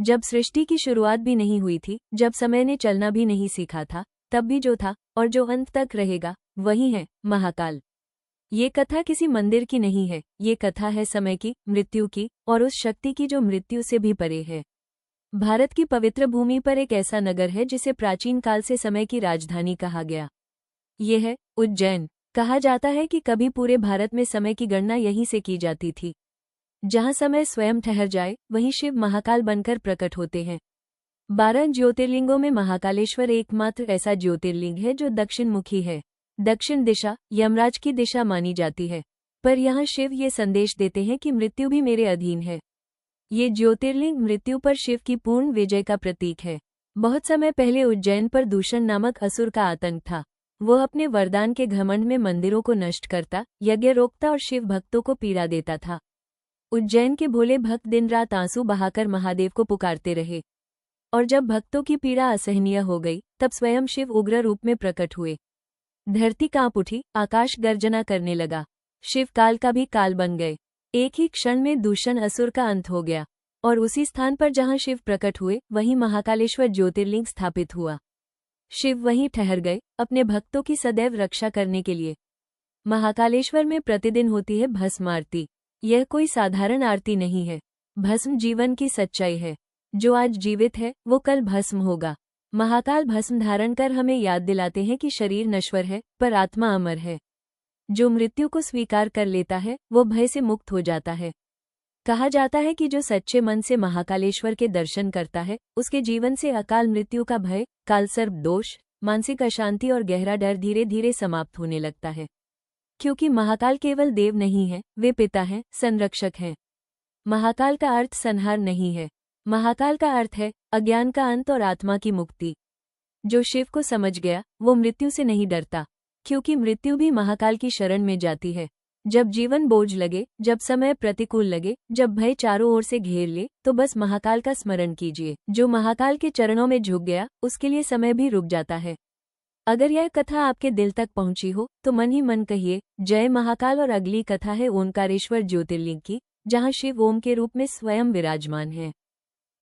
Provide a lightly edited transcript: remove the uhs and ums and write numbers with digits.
जब सृष्टि की शुरुआत भी नहीं हुई थी, जब समय ने चलना भी नहीं सीखा था, तब भी जो था और जो अंत तक रहेगा वही है महाकाल। ये कथा किसी मंदिर की नहीं है, ये कथा है समय की, मृत्यु की और उस शक्ति की जो मृत्यु से भी परे है। भारत की पवित्र भूमि पर एक ऐसा नगर है जिसे प्राचीन काल से समय की राजधानी कहा गया। ये है उज्जैन। कहा जाता है कि कभी पूरे भारत में समय की गणना यहीं से की जाती थी। जहां समय स्वयं ठहर जाए वहीं शिव महाकाल बनकर प्रकट होते हैं। 12 ज्योतिर्लिंगों में महाकालेश्वर एकमात्र ऐसा ज्योतिर्लिंग है जो दक्षिण मुखी है। दक्षिण दिशा यमराज की दिशा मानी जाती है, पर यहाँ शिव ये संदेश देते हैं कि मृत्यु भी मेरे अधीन है। ये ज्योतिर्लिंग मृत्यु पर शिव की पूर्ण विजय का प्रतीक है। बहुत समय पहले उज्जैन पर दूषण नामक असुर का आतंक था। वह अपने वरदान के घमंड में मंदिरों को नष्ट करता, यज्ञ रोकता और शिव भक्तों को पीड़ा देता था। उज्जैन के भोले भक्त दिन रात आंसू बहाकर महादेव को पुकारते रहे, और जब भक्तों की पीड़ा असहनीय हो गई तब स्वयं शिव उग्र रूप में प्रकट हुए। धरती कांप उठी, आकाश गर्जना करने लगा। शिव काल का भी काल बन गए। एक ही क्षण में दूषण असुर का अंत हो गया, और उसी स्थान पर जहां शिव प्रकट हुए वहीं महाकालेश्वर ज्योतिर्लिंग स्थापित हुआ। शिव वहीं ठहर गए, अपने भक्तों की सदैव रक्षा करने के लिए। महाकालेश्वर में प्रतिदिन होती है भस्म आरती। यह कोई साधारण आरती नहीं है। भस्म जीवन की सच्चाई है। जो आज जीवित है वो कल भस्म होगा। महाकाल भस्म धारण कर हमें याद दिलाते हैं कि शरीर नश्वर है पर आत्मा अमर है। जो मृत्यु को स्वीकार कर लेता है वो भय से मुक्त हो जाता है। कहा जाता है कि जो सच्चे मन से महाकालेश्वर के दर्शन करता है उसके जीवन से अकाल मृत्यु का भय, कालसर्प दोष, मानसिक अशांति और गहरा डर धीरे धीरे समाप्त होने लगता है। क्योंकि महाकाल केवल देव नहीं है, वे पिता हैं, संरक्षक हैं। महाकाल का अर्थ संहार नहीं है। महाकाल का अर्थ है अज्ञान का अंत और आत्मा की मुक्ति। जो शिव को समझ गया वो मृत्यु से नहीं डरता, क्योंकि मृत्यु भी महाकाल की शरण में जाती है। जब जीवन बोझ लगे, जब समय प्रतिकूल लगे, जब भय चारों ओर से घेर ले, तो बस महाकाल का स्मरण कीजिए। जो महाकाल के चरणों में झुक गया उसके लिए समय भी रुक जाता है। अगर यह कथा आपके दिल तक पहुंची हो तो मन ही मन कहिए जय महाकाल। और अगली कथा है ओंकारेश्वर ज्योतिर्लिंग की, जहां शिव ओम के रूप में स्वयं विराजमान है।